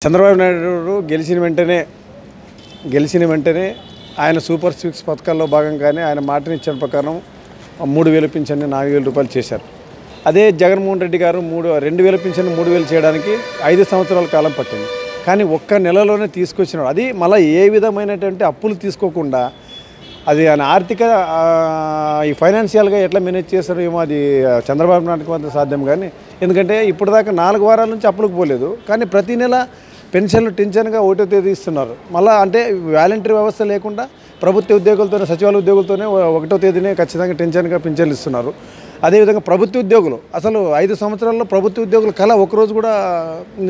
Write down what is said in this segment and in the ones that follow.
చంద్రబాబు నాయుడు గెలిచిన వెంటనే ఆయన సూపర్ 6 పథకాల్లో భాగంగానే ఆయన మాటనిచ్చిన ప్రకారం 3000 పింఛన్ని 4000 రూపాయలు చేశారు. అదే జగన్మోహన్ రెడ్డి గారు 2000 పింఛన్ని 3000 చేయడానికి 5 సంవత్సరాల కాలం పట్టింది. కానీ ఒక్క నెలలోనే తీసుకొచ్చినాడు. అది మళ్ళీ ఏ విధమైనటువంటి అప్పులు తీసుకోకుండా అది ఆయన ఆర్థిక ఈ ఫైనాన్షియల్గా ఎట్లా మేనేజ్ చేస్తారో ఏమో అది చంద్రబాబు నాయుడుకి మాత్రం సాధ్యం. కానీ ఎందుకంటే ఇప్పటిదాకా 4 వారాల నుంచి అప్పులకు పోలేదు. కానీ ప్రతి నెల పెన్షన్లు టెన్షన్గా 1వ తేదీ ఇస్తున్నారు. మళ్ళీ అంటే వాలంటరీ వ్యవస్థ లేకుండా ప్రభుత్వ ఉద్యోగులతోనే సచివాలయ ఉద్యోగులతోనే 1వ తేదీనే ఖచ్చితంగా టెన్షన్గా పింఛన్లు ఇస్తున్నారు. అదేవిధంగా ప్రభుత్వ ఉద్యోగులు అసలు 5 సంవత్సరాల్లో ప్రభుత్వ ఉద్యోగుల కళ ఒకరోజు కూడా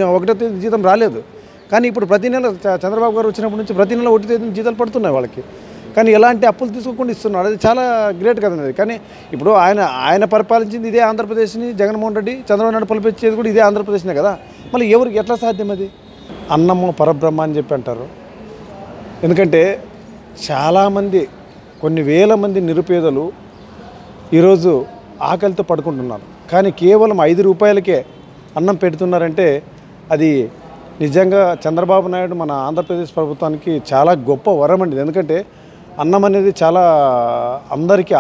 1వ తేదీ జీతం రాలేదు. కానీ ఇప్పుడు ప్రతి నెల చంద్రబాబు గారు వచ్చినప్పటి నుంచి ప్రతి నెల 1వ తేదీ జీతాలు పడుతున్నాయి వాళ్ళకి. కానీ ఎలాంటి అప్పులు తీసుకోకుండా ఇస్తున్నారు. అది చాలా గ్రేట్ కదండి. కానీ ఇప్పుడు ఆయన పరిపాలించింది ఇదే ఆంధ్రప్రదేశ్ని, జగన్మోహన్ రెడ్డి చంద్రబాబు నాయుడు పరిపాలించేది కూడా ఇదే ఆంధ్రప్రదేశ్నే కదా. మళ్ళీ ఎవరికి ఎట్లా సాధ్యం అది? అన్నము పరబ్రహ్మ అని చెప్పి అంటారు. ఎందుకంటే చాలామంది కొన్ని వేల మంది నిరుపేదలు ఈరోజు ఆకలితో పడుకుంటున్నారు. కానీ కేవలం 5 రూపాయలకే అన్నం పెడుతున్నారంటే అది నిజంగా చంద్రబాబు నాయుడు మన ఆంధ్రప్రదేశ్ ప్రభుత్వానికి చాలా గొప్ప వరం అండి. ఎందుకంటే అన్నం అనేది చాలా అందరికీ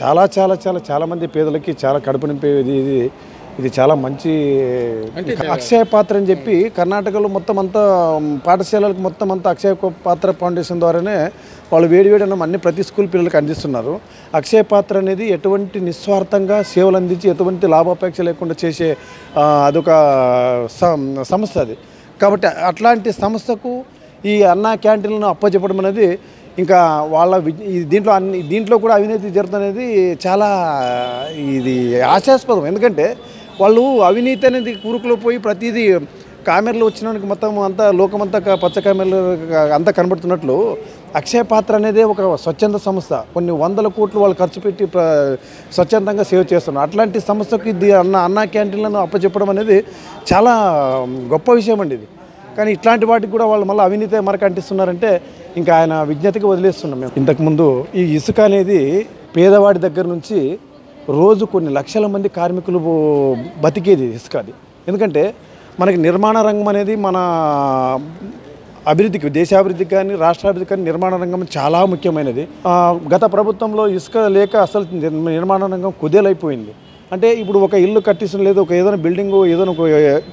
చాలా చాలా చాలా చాలామంది పేదలకి చాలా కడుపు నింపేది. ఇది చాలా మంచి అక్షయ పాత్ర అని చెప్పి కర్ణాటకలో మొత్తం అంతా పాఠశాలలకు మొత్తం అంతా అక్షయ పాత్ర ఫౌండేషన్ ద్వారానే వాళ్ళు వేడి అన్నం అన్ని ప్రతి స్కూల్ పిల్లలకు అందిస్తున్నారు. అక్షయ పాత్ర అనేది ఎటువంటి నిస్వార్థంగా సేవలు అందించి ఎటువంటి లాభాపేక్ష లేకుండా చేసే అదొక సంస్థ అది. కాబట్టి అట్లాంటి సంస్థకు ఈ అన్నా క్యాంటీన్లను అప్పచెప్పడం అనేది ఇంకా వాళ్ళ దీంట్లో కూడా అవినీతి జరుగుతున్నది చాలా ఇది హాస్యాస్పదం. ఎందుకంటే వాళ్ళు అవినీతి అనేది కూరుకులో పోయి ప్రతిదీ కామెర్లు వచ్చినానికి మొత్తం అంతా లోకమంతా పచ్చ కామెర్లు అంతా కనబడుతున్నట్లు అక్షయ పాత్ర అనేది ఒక స్వచ్ఛంద సంస్థ. కొన్ని 100 కోట్లు వాళ్ళు ఖర్చు పెట్టి స్వచ్ఛందంగా సేవ్ చేస్తున్నారు. అట్లాంటి సంస్థకు ఇది అన్నా క్యాంటీన్లను అప్పచెప్పడం అనేది చాలా గొప్ప విషయం అండి ఇది. కానీ ఇట్లాంటి వాటికి కూడా వాళ్ళు మళ్ళీ అవినీతి మరక అంటిస్తున్నారంటే ఇంకా ఆయన విజ్ఞతకి వదిలేస్తున్నాం మేము. ఇంతకుముందు ఈ ఇసుక అనేది పేదవాడి దగ్గర నుంచి రోజు కొన్ని లక్షల మంది కార్మికులు బతికేది ఇసుక అది. ఎందుకంటే మనకి నిర్మాణ రంగం అనేది మన అభివృద్ధికి, దేశాభివృద్ధికి కానీ రాష్ట్రాభివృద్ధికి కానీ నిర్మాణ రంగం చాలా ముఖ్యమైనది. గత ప్రభుత్వంలో ఇసుక లేక అసలు నిర్మాణ రంగం కుదేలైపోయింది. అంటే ఇప్పుడు ఒక ఇల్లు కట్టిస్తున్న లేదు, ఒక ఏదైనా బిల్డింగ్ ఏదైనా ఒక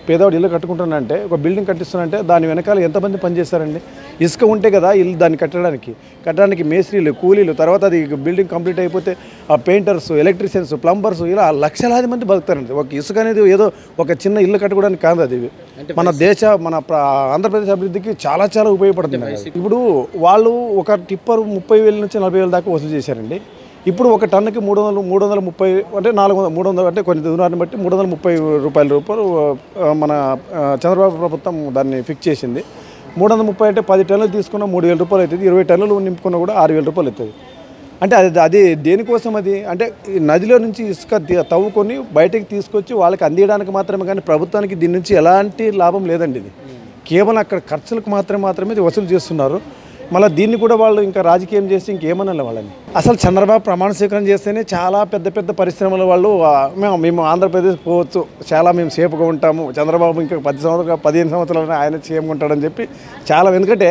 పేదవాడు ఇల్లు కట్టుకుంటానంటే ఒక బిల్డింగ్ కట్టిస్తున్నానంటే దాని వెనకాల ఎంతమంది పనిచేస్తారండి? ఇసుక ఉంటే కదా ఇల్లు దాన్ని కట్టడానికి మేస్త్రీలు, కూలీలు, తర్వాత అది బిల్డింగ్ కంప్లీట్ అయిపోతే ఆ పెయింటర్స్, ఎలక్ట్రీషియన్స్, ప్లంబర్స్ ఇలా లక్షలాది మంది బతుకుతారండి. ఒక ఇసుక అనేది ఏదో ఒక చిన్న ఇల్లు కట్టుకోవడానికి కాదు అది. మన ఆంధ్రప్రదేశ్ అభివృద్ధికి చాలా చాలా ఉపయోగపడుతుంది. ఇప్పుడు వాళ్ళు ఒక టిప్పర్ 30,000 నుంచి 40,000 దాకా వసూలు చేశారండి. ఇప్పుడు ఒక టన్నుకి 330 అంటే 300 అంటే కొన్ని దూరాన్ని బట్టి 330 రూపాయలు మన చంద్రబాబు ప్రభుత్వం దాన్ని ఫిక్స్ చేసింది. 330 అంటే 10 టన్నులు తీసుకున్న 3,000 రూపాయలు అవుతుంది. 20 టన్నులు నింపుకున్నా కూడా 6,000 రూపాయలు అవుతుంది. అంటే అది దేనికోసం అది? అంటే నదిలో నుంచి ఇసుక తవ్వుకొని బయటకు తీసుకొచ్చి వాళ్ళకి అందించడానికి మాత్రమే. కానీ ప్రభుత్వానికి దీని నుంచి ఎలాంటి లాభం లేదండి. ఇది కేవలం అక్కడ ఖర్చులకు మాత్రమే వసూలు చేస్తున్నారు. మళ్ళీ దీన్ని కూడా వాళ్ళు ఇంకా రాజకీయం చేసి ఇంకేమనాలి వాళ్ళని. అసలు చంద్రబాబు ప్రమాణ స్వీకారం చేస్తేనే చాలా పెద్ద పరిశ్రమల వాళ్ళు మేము ఆంధ్రప్రదేశ్ పోవచ్చు, చాలా మేము సేఫ్గా ఉంటాము, చంద్రబాబు ఇంకా 15 సంవత్సరాలు ఆయన సీఎం ఉంటాడని చెప్పి చాలా. ఎందుకంటే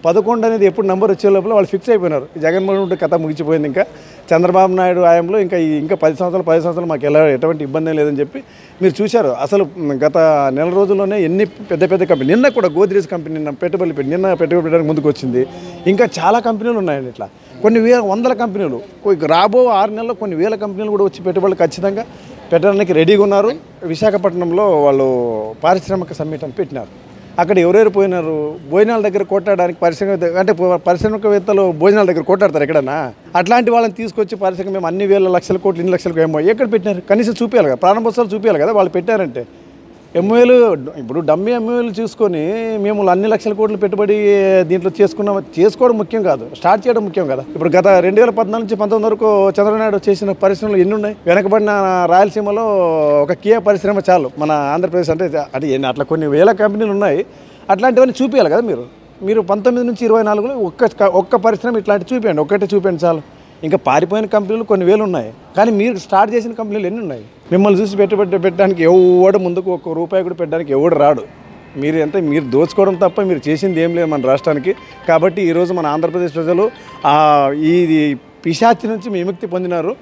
11 అనేది ఎప్పుడు నెంబర్ వచ్చే లోపల వాళ్ళు ఫిక్స్ అయిపోయినారు. జగన్మోహన్ రెడ్డి కథ ముగిసిపోయింది. ఇంకా చంద్రబాబు నాయుడు హయాంలో ఇంకా 10 సంవత్సరాలు మాకు ఎటువంటి ఇబ్బంది లేదని చెప్పి మీరు చూశారు. అసలు గత నెల రోజుల్లోనే ఎన్ని పెద్ద కంపెనీ, నిన్న కూడా గోద్రేజ్ కంపెనీ నిన్న పెట్టుబడి పెట్టడానికి ముందుకు వచ్చింది. ఇంకా చాలా కంపెనీలు ఉన్నాయండి. ఇట్లా కొన్ని వందల కంపెనీలు రాబో 6 నెలల్లో కొన్ని వేల కంపెనీలు కూడా వచ్చి పెట్టుబడులు ఖచ్చితంగా పెట్టడానికి రెడీగా ఉన్నారు. విశాఖపట్నంలో వాళ్ళు పారిశ్రామిక సమ్మిట్ అని పెట్టినారు. అక్కడ ఎవరెవరు పోయినారు? భోజనాల దగ్గర కొట్టడానికి పారిశ్రామికవేత్తలు భోజనాల దగ్గర కొట్టాడతారు ఎక్కడన్నా? అట్లాంటి వాళ్ళని తీసుకొచ్చి పారిశ్రామిక మేము అన్ని వేల లక్షల కోట్లు, ఇన్ని లక్షలకు ఏమో ఎక్కడ పెట్టినారు? కనీసం చూపించాలి కదా, ప్రారంభోత్సవాలు చూపించాలి కదా వాళ్ళు పెట్టారంటే. ఎంఓఏలు ఇప్పుడు డమ్మీ ఎంఓఏలు చూసుకొని మేము అన్ని లక్షల కోట్లు పెట్టుబడి దీంట్లో చేసుకోవడం ముఖ్యం కాదు, స్టార్ట్ చేయడం ముఖ్యం కదా. ఇప్పుడు గత 2014 నుంచి 19 వరకు చంద్రబాబు నాయుడు చేసిన పరిశ్రమలు ఎన్ని ఉన్నాయి? వెనకబడిన రాయలసీమలో ఒక కియా పరిశ్రమ చాలు మన ఆంధ్రప్రదేశ్ అంటే అట్లా కొన్ని వేల కంపెనీలు ఉన్నాయి. అట్లాంటివన్నీ చూపించాలి కదా మీరు 19 నుంచి 24లో ఒక్క పరిశ్రమ ఇట్లాంటి చూపించండి, ఒక్కటే చూపించండి చాలు. ఇంకా పారిపోయిన కంపెనీలు కొన్ని వేలు ఉన్నాయి. కానీ మీరు స్టార్ట్ చేసిన కంపెనీలు ఎన్ని ఉన్నాయి? మిమ్మల్ని చూసి పెట్టడానికి ఎవడు ముందుకు 1 రూపాయి కూడా పెట్టడానికి ఎవడు రాడు. మీరు దోచుకోవడం తప్ప మీరు చేసింది ఏం లేదు మన రాష్ట్రానికి. కాబట్టి ఈరోజు మన ఆంధ్రప్రదేశ్ ప్రజలు ఈ పిశాచి నుంచి విముక్తి పొందినారు.